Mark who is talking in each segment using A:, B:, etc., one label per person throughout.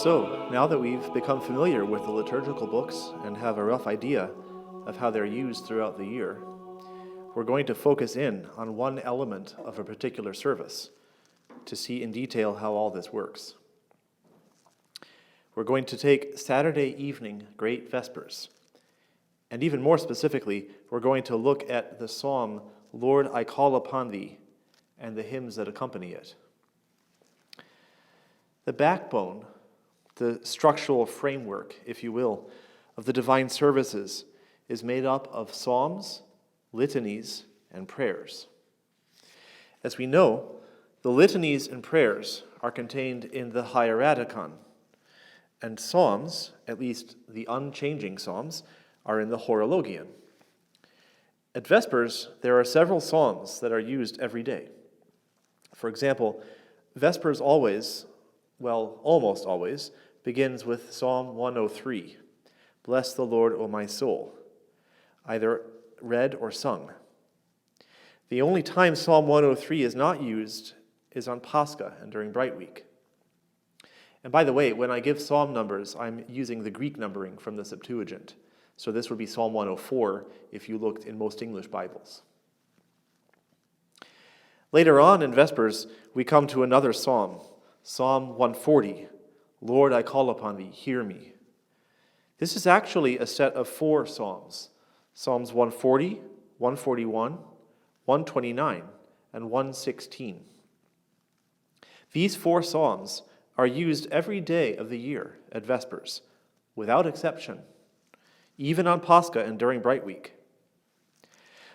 A: So, now that we've become familiar with the liturgical books and have a rough idea of how they're used throughout the year, we're going to focus in on one element of a particular service to see in detail how all this works. We're going to take Saturday evening Great Vespers, and even more specifically, we're going to look at the psalm, "Lord, I call upon thee," and the hymns that accompany it. The backbone, the structural framework, if you will, of the divine services is made up of psalms, litanies, and prayers. As we know, the litanies and prayers are contained in the Hieromonk, and psalms, at least the unchanging psalms, are in the Horologion. At Vespers, there are several psalms that are used every day. For example, Vespers always, well, almost always, begins with Psalm 103, "Bless the Lord, O my soul," either read or sung. The only time Psalm 103 is not used is on Pascha and during Bright Week. And by the way, when I give psalm numbers, I'm using the Greek numbering from the Septuagint. So this would be Psalm 104 if you looked in most English Bibles. Later on in Vespers, we come to another psalm, Psalm 140, "Lord, I call upon thee, hear me." This is actually a set of 4 psalms, Psalms 140, 141, 129, and 116. These 4 psalms are used every day of the year at Vespers, without exception, even on Pascha and during Bright Week.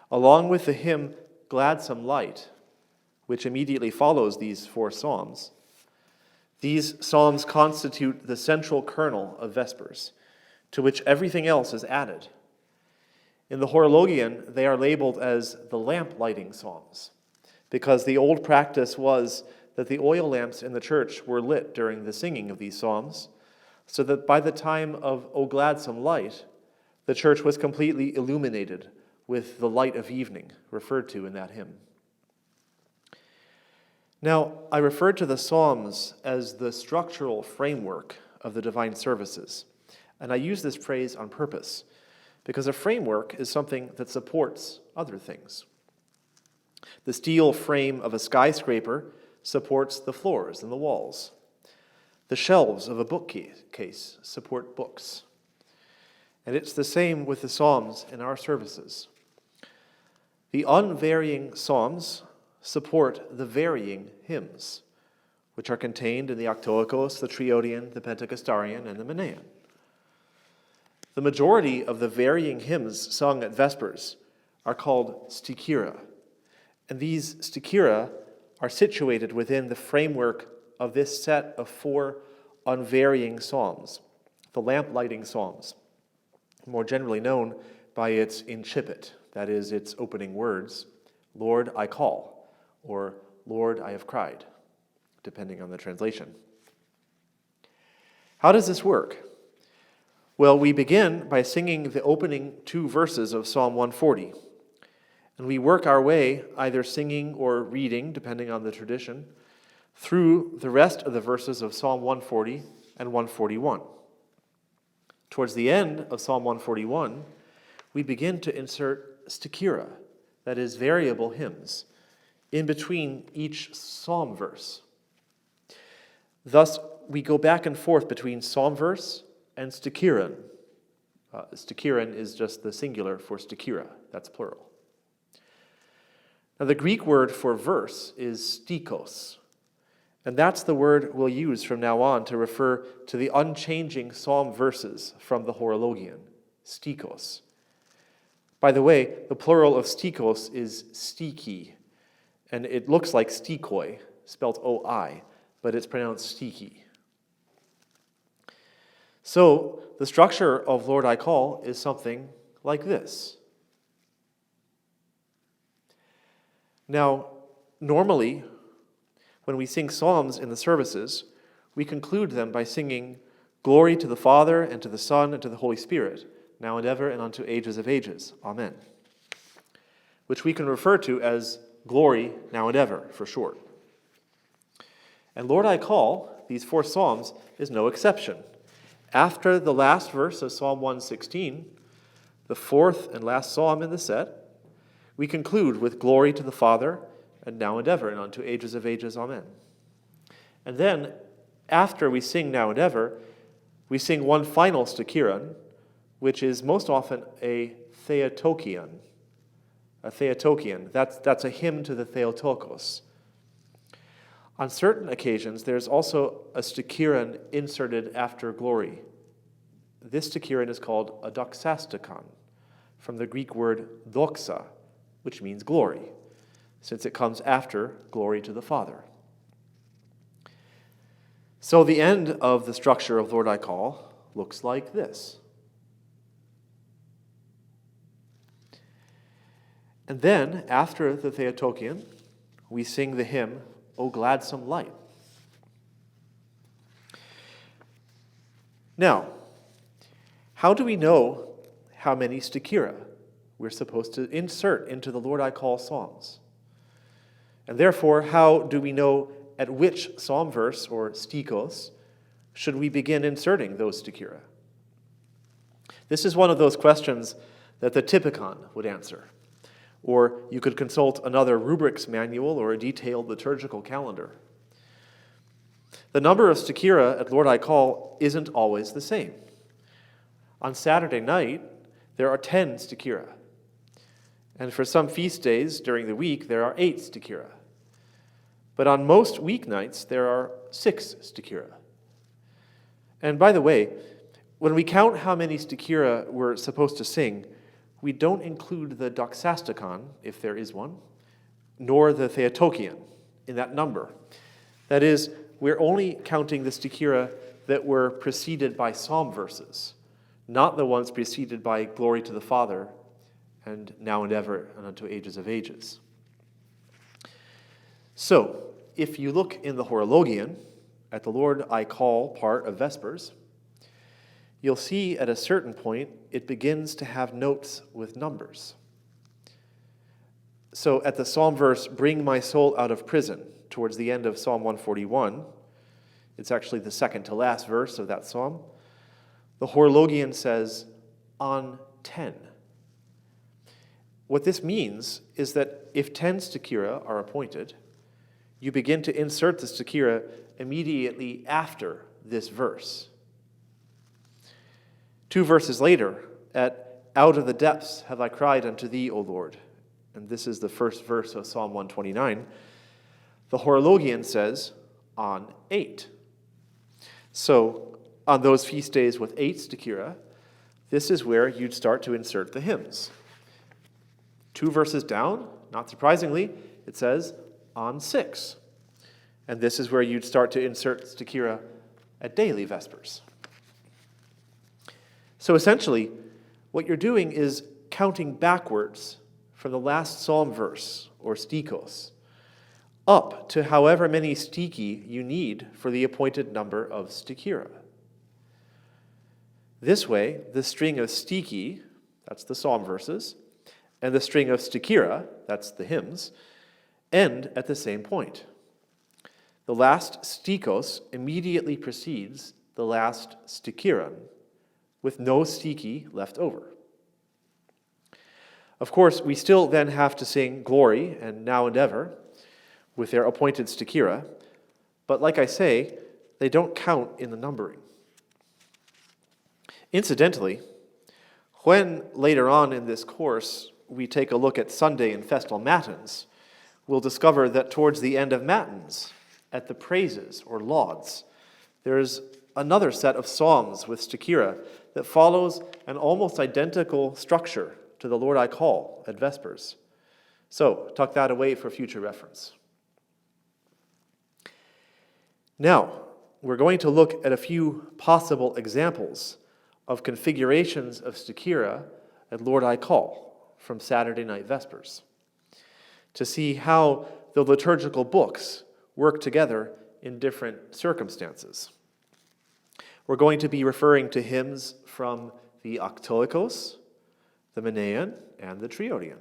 A: Along with the hymn "Gladsome Light," which immediately follows these 4 psalms, these psalms constitute the central kernel of Vespers, to which everything else is added. In the Horologion, they are labeled as the lamp-lighting psalms, because the old practice was that the oil lamps in the church were lit during the singing of these psalms, so that by the time of "O Gladsome Light," the church was completely illuminated with the light of evening, referred to in that hymn. Now, I referred to the Psalms as the structural framework of the divine services, and I use this phrase on purpose, because a framework is something that supports other things. The steel frame of a skyscraper supports the floors and the walls. The shelves of a bookcase support books. And it's the same with the Psalms in our services. The unvarying Psalms support the varying hymns, which are contained in the Octoechos, the Triodion, the Pentecostarion, and the Menaion. The majority of the varying hymns sung at Vespers are called stichera, and these stichera are situated within the framework of this set of 4 unvarying psalms, the lamp-lighting psalms, more generally known by its incipit, that is, its opening words, "Lord, I call," or "Lord, I have cried," depending on the translation. How does this work? Well, we begin by singing the opening 2 verses of Psalm 140, and we work our way, either singing or reading, depending on the tradition, through the rest of the verses of Psalm 140 and 141. Towards the end of Psalm 141, we begin to insert stichera, that is, variable hymns, in between each psalm verse. Thus, we go back and forth between psalm verse and sticheron. Sticheron is just the singular for stichera, that's plural. Now, the Greek word for verse is stikos, and that's the word we'll use from now on to refer to the unchanging psalm verses from the Horologion, stikos. By the way, the plural of stikos is stiki, and it looks like stikoi, spelled O-I, but it's pronounced stiki. So, the structure of "Lord, I call" is something like this. Now, normally, when we sing psalms in the services, we conclude them by singing "Glory to the Father, and to the Son, and to the Holy Spirit, now and ever, and unto ages of ages. Amen," which we can refer to as "Glory, now and ever," for short. And Lord, I call, these 4 psalms, is no exception. After the last verse of Psalm 116, the 4th and last psalm in the set, we conclude with glory to the Father, and now and ever, and unto ages of ages, amen. And then, after we sing now and ever, we sing one final stichera, which is most often a Theotokion. A Theotokion. That's a hymn to the Theotokos. On certain occasions, there's also a stichera inserted after glory. This stichera is called a doxastikon, from the Greek word doxa, which means glory, since it comes after glory to the Father. So the end of the structure of Lord I Call looks like this. And then, after the Theotokion, we sing the hymn, O Gladsome Light. Now, how do we know how many stichera we're supposed to insert into the Lord I Call psalms? And therefore, how do we know at which psalm verse, or stichos, should we begin inserting those stichera? This is one of those questions that the Tikhon would answer. Or you could consult another rubrics manual or a detailed liturgical calendar. The number of stichera at Lord I Call isn't always the same. On Saturday night, there are 10 stichera. And for some feast days during the week, there are 8 stichera. But on most weeknights, there are 6 stichera. And by the way, when we count how many stichera we're supposed to sing, we don't include the doxastikon, if there is one, nor the Theotokion in that number. That is, we're only counting the stichera that were preceded by psalm verses, not the ones preceded by glory to the Father, and now and ever, and unto ages of ages. So, if you look in the Hieromonk at the Lord I Call part of Vespers, you'll see at a certain point it begins to have notes with numbers. So at the psalm verse, bring my soul out of prison, towards the end of Psalm 141, it's actually the second to last verse of that psalm, the Hieromonk says, on 10. What this means is that if 10 stichera are appointed, you begin to insert the stichera immediately after this verse. 2 verses later, at out of the depths have I cried unto thee, O Lord. And this is the first verse of Psalm 129. The Hieromonk says, on 8. So, on those feast days with 8 stichera, this is where you'd start to insert the hymns. 2 verses down, not surprisingly, it says, on 6. And this is where you'd start to insert stichera at daily Vespers. So essentially, what you're doing is counting backwards from the last psalm verse, or stichos, up to however many stichi you need for the appointed number of stichera. This way, the string of stichi, that's the psalm verses, and the string of stichera, that's the hymns, end at the same point. The last stichos immediately precedes the last sticheron, with no stichi left over. Of course, we still then have to sing Glory and Now and Ever with their appointed stichera, but like I say, they don't count in the numbering. Incidentally, when later on in this course we take a look at Sunday and festal matins, we'll discover that towards the end of matins, at the praises or lauds, there's another set of psalms with stichera that follows an almost identical structure to the Lord I Call at Vespers. So, tuck that away for future reference. Now, we're going to look at a few possible examples of configurations of stichera at Lord I Call from Saturday night Vespers, to see how the liturgical books work together in different circumstances. We're going to be referring to hymns from the Octoechos, the Menaion, and the Triodion.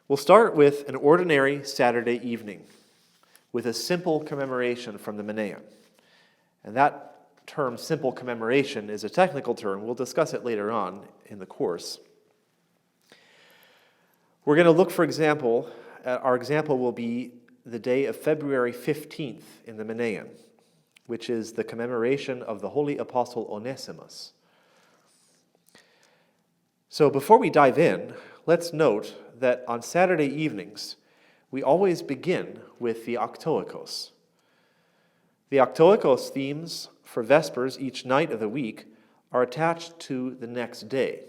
A: We'll start with an ordinary Saturday evening with a simple commemoration from the Menaion. And that term, simple commemoration, is a technical term. We'll discuss it later on in the course. We're going to look, for example, our example will be the day of February 15th in the Menaion, which is the commemoration of the Holy Apostle Onesimus. So before we dive in, let's note that on Saturday evenings, we always begin with the Octoechos. The Octoechos themes for Vespers each night of the week are attached to the next day.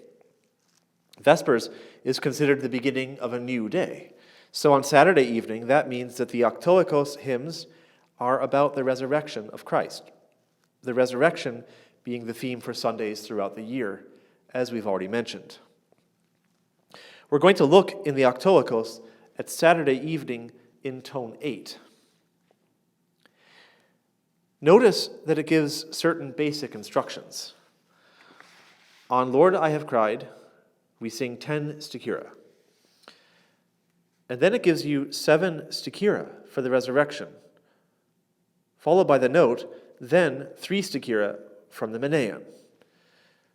A: Vespers is considered the beginning of a new day. So on Saturday evening, that means that the Octoechos hymns are about the resurrection of Christ. The resurrection being the theme for Sundays throughout the year, as we've already mentioned. We're going to look in the Octoechos at Saturday evening in tone 8. Notice that it gives certain basic instructions. On Lord I have cried, we sing 10 stichera. And then it gives you 7 stichera for the resurrection, followed by the note, then 3 stichera from the Menaion.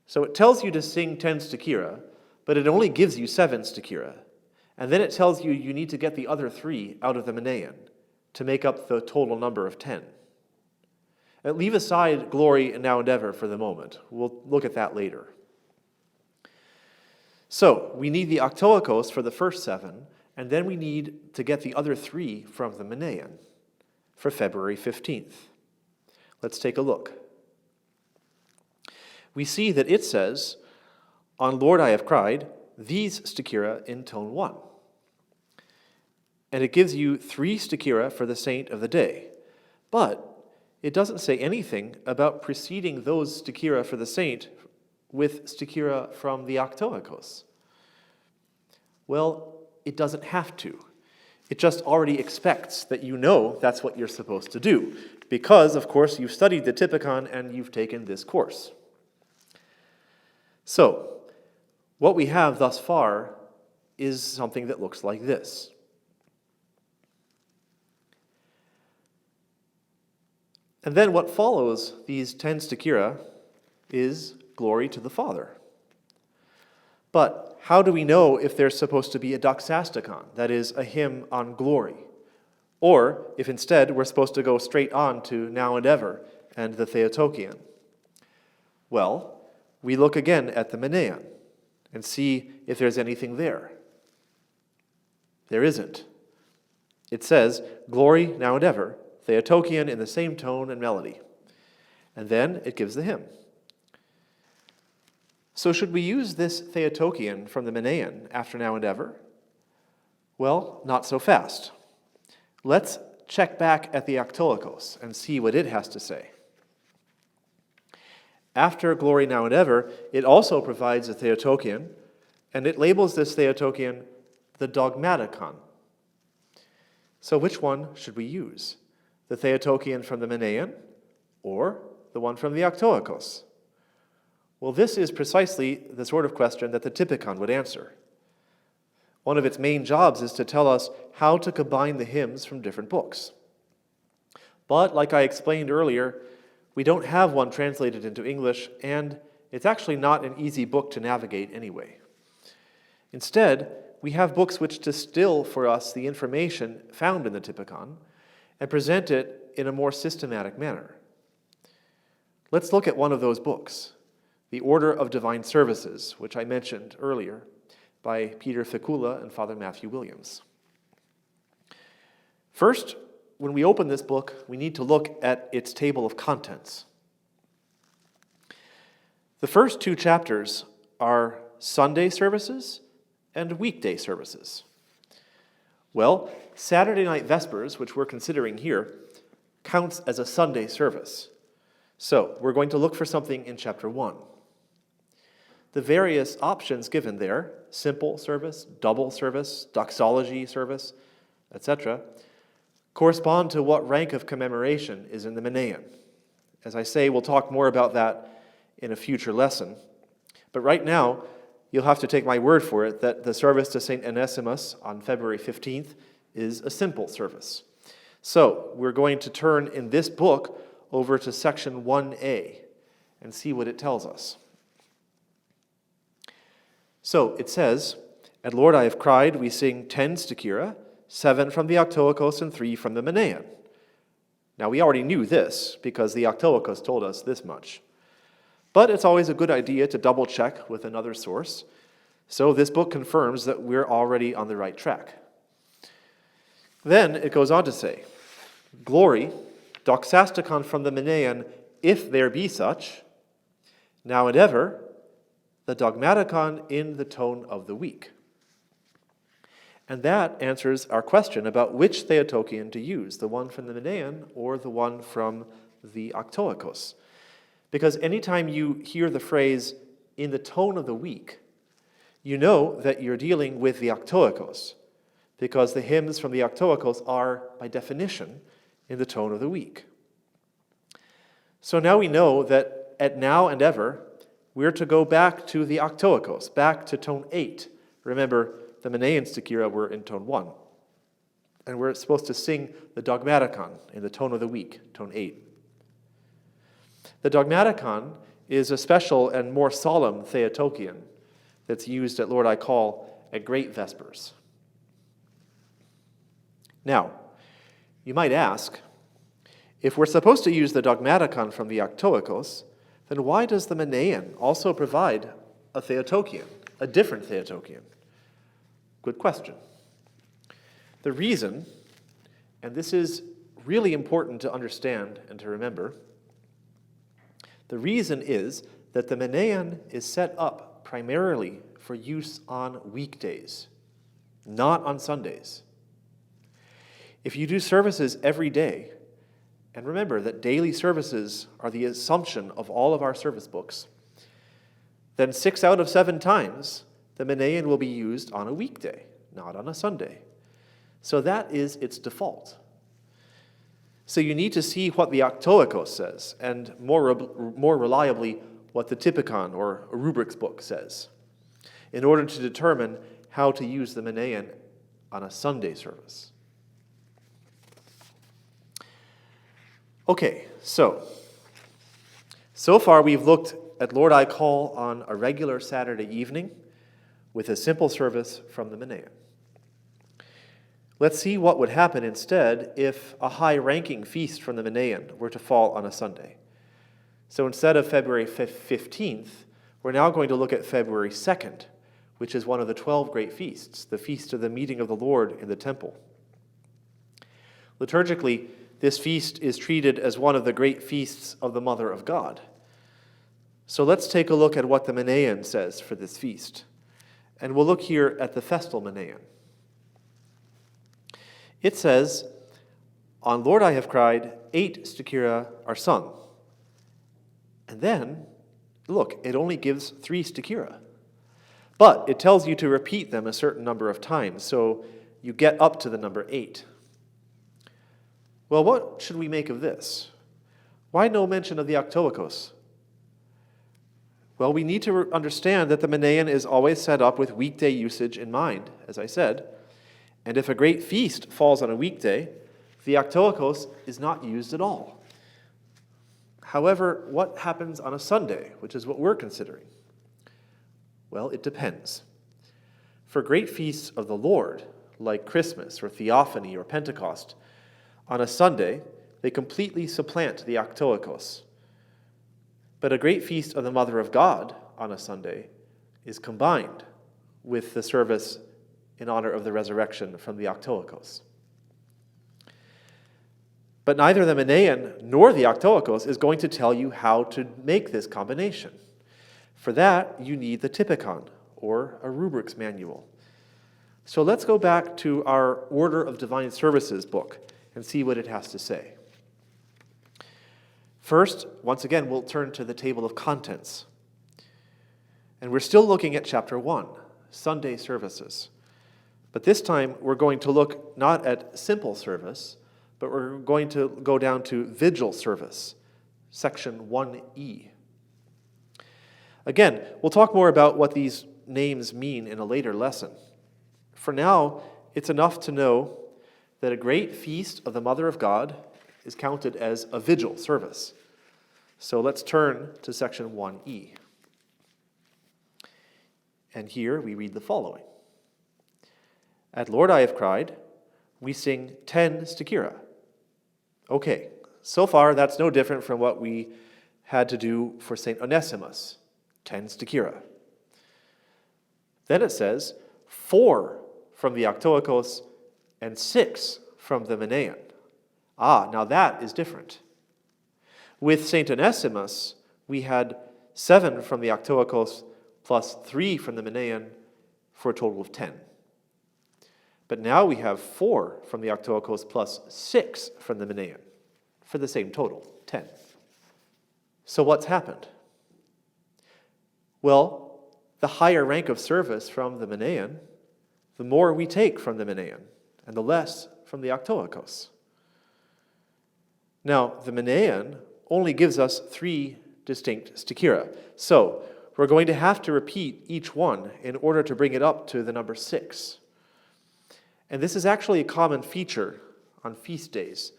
A: So it tells you to sing 10 stichera, but it only gives you 7 stichera. And then it tells you you need to get the other 3 out of the Menaion to make up the total number of 10. And leave aside glory and now and ever for the moment. We'll look at that later. So we need the Octoechos for the first 7, and then we need to get the other 3 from the Menaion for February 15th. Let's take a look. We see that it says, on Lord I have cried, these stichera in tone 1. And it gives you 3 stichera for the saint of the day. But it doesn't say anything about preceding those stichera for the saint with stichera from the Octoechos. Well, it doesn't have to. It just already expects that you know that's what you're supposed to do, because, of course, you've studied the Tikhon and you've taken this course. So, what we have thus far is something that looks like this. And then what follows these 10 stichera is glory to the Father. But how do we know if there's supposed to be a doxastikon, that is, a hymn on glory? Or if instead we're supposed to go straight on to now and ever and the Theotokion? Well, we look again at the Menaion and see if there's anything there. There isn't. It says, glory now and ever, Theotokion in the same tone and melody. And then it gives the hymn. So should we use this Theotokion from the Menaion after now and ever? Well, not so fast. Let's check back at the Octoechos and see what it has to say. After glory now and ever, it also provides a Theotokion, and it labels this Theotokion the dogmatikon. So which one should we use? The Theotokion from the Menaion or the one from the Octoechos? Well, this is precisely the sort of question that the Tikhon would answer. One of its main jobs is to tell us how to combine the hymns from different books. But, like I explained earlier, we don't have one translated into English, and it's actually not an easy book to navigate anyway. Instead, we have books which distill for us the information found in the Tikhon and present it in a more systematic manner. Let's look at one of those books, The Order of Divine Services, which I mentioned earlier, by Peter Ficula and Father Matthew Williams. First, when we open this book, we need to look at its table of contents. The first 2 chapters are Sunday services and weekday services. Well, Saturday night Vespers, which we're considering here, counts as a Sunday service. So we're going to look for something in chapter 1. The various options given there, simple service, double service, doxology service, etc., correspond to what rank of commemoration is in the Menaion. As I say, we'll talk more about that in a future lesson. But right now, you'll have to take my word for it that the service to St. Onesimus on February 15th is a simple service. So we're going to turn in this book over to section 1a and see what it tells us. So it says, "At Lord I have cried," we sing 10 stichera, 7 from the Octoechos and 3 from the Menaion. Now we already knew this because the Octoechos told us this much. But it's always a good idea to double check with another source. So this book confirms that we're already on the right track. Then it goes on to say, "Glory, doxastikon from the Menaion, if there be such, now and ever, the dogmaticon in the tone of the week." And that answers our question about which Theotokion to use, the one from the Menaion or the one from the Octoechos. Because anytime you hear the phrase, "in the tone of the week," you know that you're dealing with the Octoechos, because the hymns from the Octoechos are, by definition, in the tone of the week. So now we know that at now and ever, we're to go back to the Octoechos, back to tone 8. Remember, the Menaion stichera were in tone 1. And we're supposed to sing the dogmaticon in the tone of the week, tone 8. The dogmaticon is a special and more solemn Theotokion that's used at Lord I Call at Great Vespers. Now, you might ask, if we're supposed to use the dogmaticon from the Octoechos, then why does the Menaion also provide a Theotokion, a different Theotokion? Good question. The reason, and this is really important to understand and to remember, the reason is that the Menaion is set up primarily for use on weekdays, not on Sundays. If you do services every day, and remember that daily services are the assumption of all of our service books, then 6 out of 7 times the Menaion will be used on a weekday, not on a Sunday. So that is its default. So you need to see what the Octoechos says, and more reliably, what the Tikhon or Rubrics book says, in order to determine how to use the Menaion on a Sunday service. Okay, so far we've looked at Lord I Call on a regular Saturday evening with a simple service from the Menaion. Let's see what would happen instead if a high-ranking feast from the Menaion were to fall on a Sunday. So instead of February 15th, we're now going to look at February 2nd, which is one of the 12 great feasts, the feast of the meeting of the Lord in the temple. Liturgically, this feast is treated as one of the great feasts of the Mother of God. So let's take a look at what the Menaion says for this feast. And we'll look here at the festal Menaion. It says, "On Lord I have cried, 8 stichera are sung." And then, look, it only gives 3 stichera. But it tells you to repeat them a certain number of times, so you get up to the number 8. Well, what should we make of this? Why no mention of the Octoechos? Well, we need to understand that the Menaion is always set up with weekday usage in mind, as I said. And if a great feast falls on a weekday, the Octoechos is not used at all. However, what happens on a Sunday, which is what we're considering? Well, it depends. For great feasts of the Lord, like Christmas or Theophany or Pentecost, on a Sunday, they completely supplant the Octoechos. But a great feast of the Mother of God on a Sunday is combined with the service in honor of the resurrection from the Octoechos. But neither the Menaion nor the Octoechos is going to tell you how to make this combination. For that, you need the Tikhon, or a rubrics manual. So let's go back to our Order of Divine Services book and see what it has to say. First, once again, we'll turn to the table of contents. And we're still looking at chapter 1, Sunday services. But this time, we're going to look not at simple service, but we're going to go down to vigil service, section 1e. Again, we'll talk more about what these names mean in a later lesson. For now, it's enough to know that a great feast of the Mother of God is counted as a vigil service. So let's turn to section 1e. And here we read the following. At Lord I have cried, we sing 10 stichera. Okay, so far that's no different from what we had to do for St. Onesimus, 10 stichera. Then it says 4 from the Octoechos and 6 from the Menaion. Now that is different. With St. Onesimus, we had 7 from the Octoechos plus 3 from the Menaion for a total of 10. But now we have 4 from the Octoechos plus 6 from the Menaion for the same total, 10. So what's happened? Well, the higher rank of service from the Menaion, the more we take from the Menaion, and the less from the Octoechos. Now, the Menaion only gives us 3 distinct stichera, so we're going to have to repeat each one in order to bring it up to the number 6. And this is actually a common feature on feast days.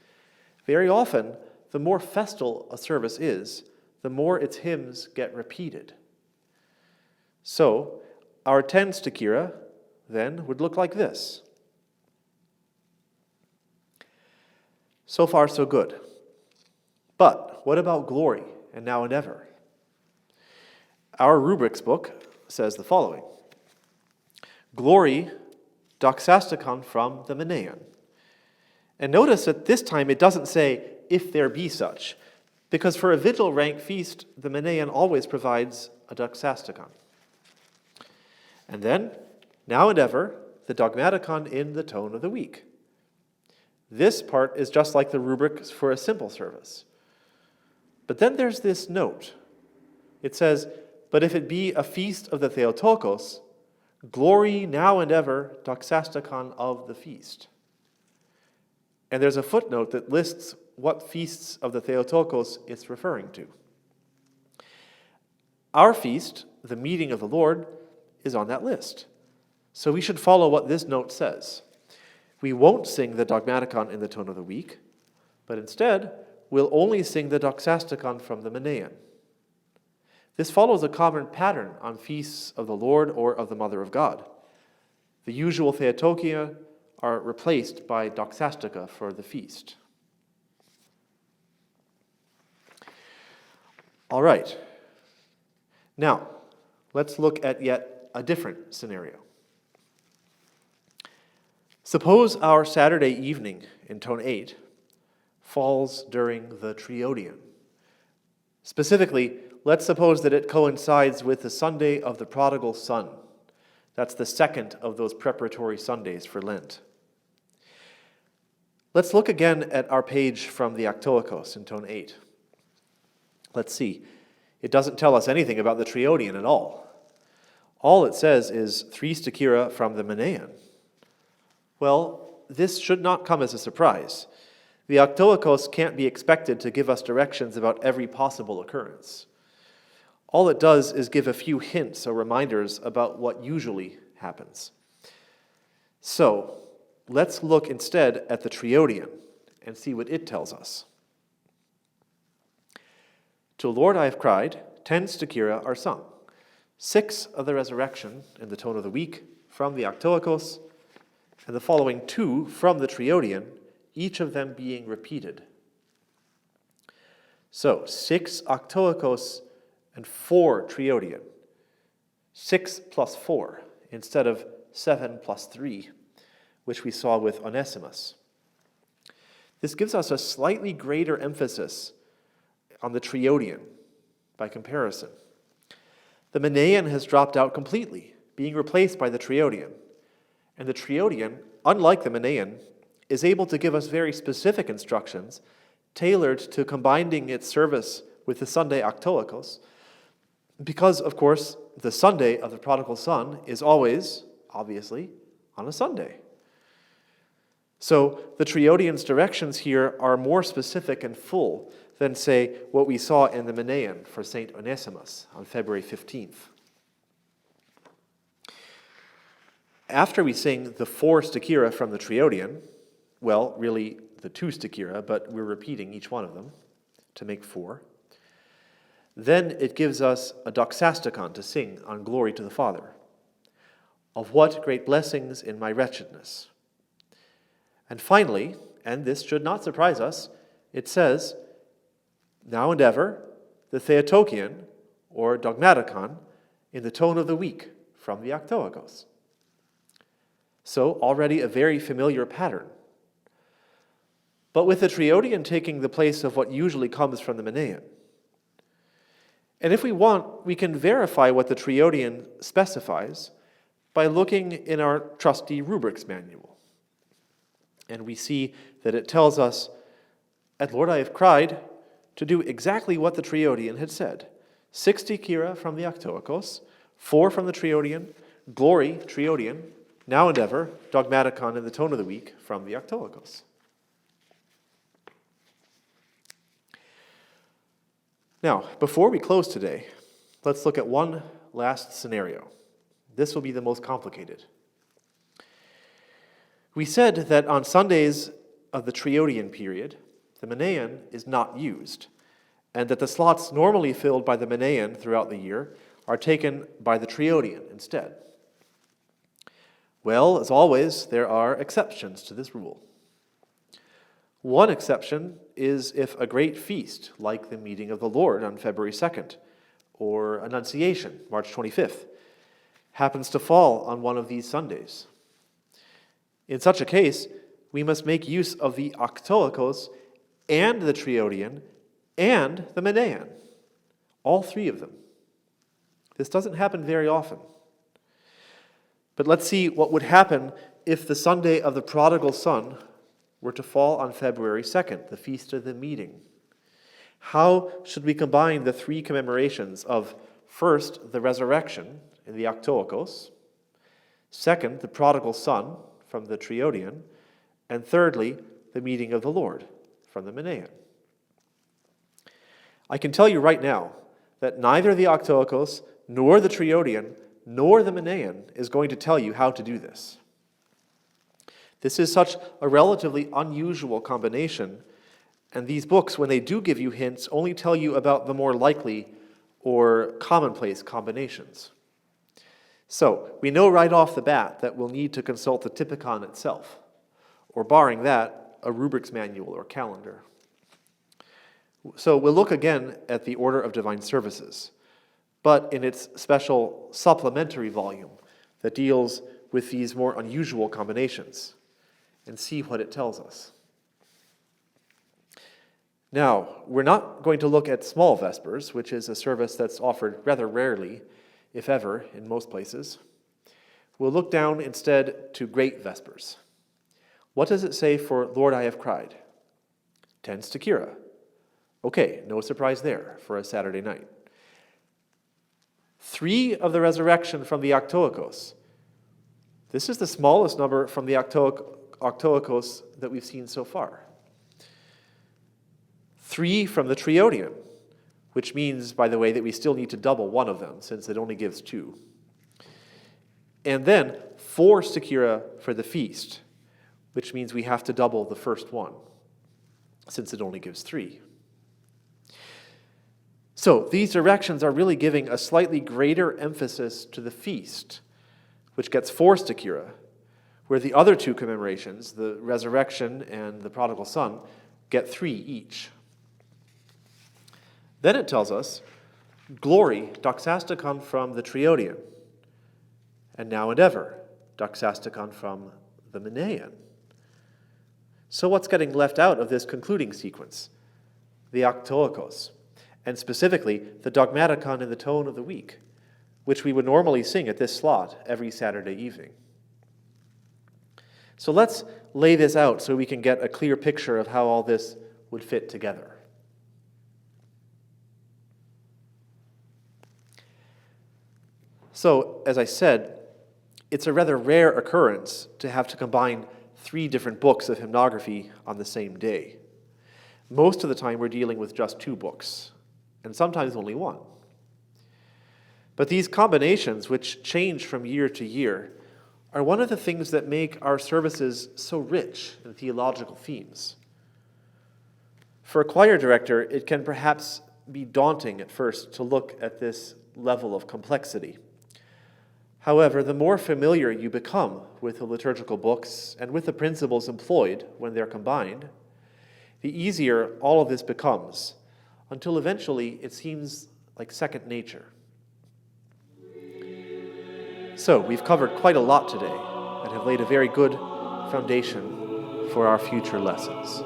A: Very often, the more festal a service is, the more its hymns get repeated. So, our 10 stichera, then, would look like this. So far, so good. But what about glory and now and ever? Our rubrics book says the following. Glory, doxastikon from the Menaion. And notice that this time it doesn't say, if there be such, because for a vigil rank feast, the Menaion always provides a doxastikon. And then, now and ever, the dogmaticon in the tone of the week. This part is just like the rubrics for a simple service. But then there's this note. It says, but if it be a feast of the Theotokos, glory now and ever, doxastikon of the feast. And there's a footnote that lists what feasts of the Theotokos it's referring to. Our feast, the meeting of the Lord, is on that list. So we should follow what this note says. We won't sing the dogmaticon in the tone of the week, but instead, we'll only sing the doxastikon from the Menaion. This follows a common pattern on feasts of the Lord or of the Mother of God. The usual Theotokia are replaced by doxastika for the feast. All right. Now, let's look at yet a different scenario. Suppose our Saturday evening in tone 8 falls during the Triodion. Specifically, let's suppose that it coincides with the Sunday of the Prodigal Son. That's the second of those preparatory Sundays for Lent. Let's look again at our page from the Octoechos in tone 8. Let's see. It doesn't tell us anything about the Triodion at all. All it says is 3 stichera from the Menaion. Well, this should not come as a surprise. The Octoechos can't be expected to give us directions about every possible occurrence. All it does is give a few hints or reminders about what usually happens. So, let's look instead at the Triodion and see what it tells us. To Lord I have cried, 10 stichera are sung. 6 of the resurrection in the tone of the week from the Octoechos, and the following 2 from the Triodion, each of them being repeated. So, 6 Octoechos and 4 Triodion. 6 plus 4 instead of 7 plus 3, which we saw with Onesimus. This gives us a slightly greater emphasis on the Triodion by comparison. The Menaion has dropped out completely, being replaced by the Triodion. And the Triodion, unlike the Menaion, is able to give us very specific instructions tailored to combining its service with the Sunday Octoechos, because, of course, the Sunday of the Prodigal Son is always, obviously, on a Sunday. So the Triodion's directions here are more specific and full than, say, what we saw in the Menaion for St. Onesimus on February 15th. After we sing the 4 stichera from the Triodion, well, really the 2 stichera, but we're repeating each one of them to make 4, then it gives us a doxasticon to sing on glory to the Father. Of what great blessings in my wretchedness. And finally, and this should not surprise us, it says, now and ever, the Theotokion, or dogmaticon, in the tone of the week, from the Octoechos. So, already a very familiar pattern. But with the Triodion taking the place of what usually comes from the Menaion. And if we want, we can verify what the Triodion specifies by looking in our trusty rubrics manual. And we see that it tells us, at Lord I have cried, to do exactly what the Triodion had said. 6 stichera from the Octoechos, 4 from the Triodion, glory, Triodion, now and ever, dogmaticon in the tone of the week from the Octoechos. Now, before we close today, let's look at one last scenario. This will be the most complicated. We said that on Sundays of the Triodion period, the Menaion is not used, and that the slots normally filled by the Menaion throughout the year are taken by the Triodion instead. Well, as always, there are exceptions to this rule. One exception is if a great feast, like the meeting of the Lord on February 2nd, or Annunciation, March 25th, happens to fall on one of these Sundays. In such a case, we must make use of the Octoechos and the Triodion and the Menaion, all 3 of them. This doesn't happen very often. But let's see what would happen if the Sunday of the prodigal son were to fall on February 2nd, the feast of the meeting. How should we combine the 3 commemorations of, first, the resurrection in the Octoechos, second, the prodigal son from the Triodion, and thirdly, the meeting of the Lord from the Menaion? I can tell you right now that neither the Octoechos, nor the Triodion, nor the Menaion is going to tell you how to do this. This is such a relatively unusual combination, and these books, when they do give you hints, only tell you about the more likely or commonplace combinations. So, we know right off the bat that we'll need to consult the Tikhon itself, or barring that, a rubrics manual or calendar. So we'll look again at the Order of Divine Services, but in its special supplementary volume that deals with these more unusual combinations, and see what it tells us. Now, we're not going to look at small Vespers, which is a service that's offered rather rarely, if ever, in most places. We'll look down instead to great Vespers. What does it say for Lord I have cried? 10 stichera. Okay, no surprise there for a Saturday night. 3 of the resurrection from the Octoechos. This is the smallest number from the Octoechos that we've seen so far. 3 from the Triodion, which means, by the way, that we still need to double one of them, since it only gives 2. And then 4 stichera for the feast, which means we have to double the first one, since it only gives 3. So these directions are really giving a slightly greater emphasis to the feast, which gets 4 stichera, where the other 2 commemorations, the resurrection and the prodigal son, get 3 each. Then it tells us, glory, doxasticon from the Triodion, and now and ever, doxasticon from the Menaion. So what's getting left out of this concluding sequence? The Octoechos, and specifically the dogmaticon in the tone of the week, which we would normally sing at this slot every Saturday evening. So let's lay this out so we can get a clear picture of how all this would fit together. So, as I said, it's a rather rare occurrence to have to combine 3 different books of hymnography on the same day. Most of the time we're dealing with just 2 books, and sometimes only 1. But these combinations, which change from year to year, are one of the things that make our services so rich in theological themes. For a choir director, it can perhaps be daunting at first to look at this level of complexity. However, the more familiar you become with the liturgical books and with the principles employed when they're combined, the easier all of this becomes, until eventually it seems like second nature. So, we've covered quite a lot today and have laid a very good foundation for our future lessons.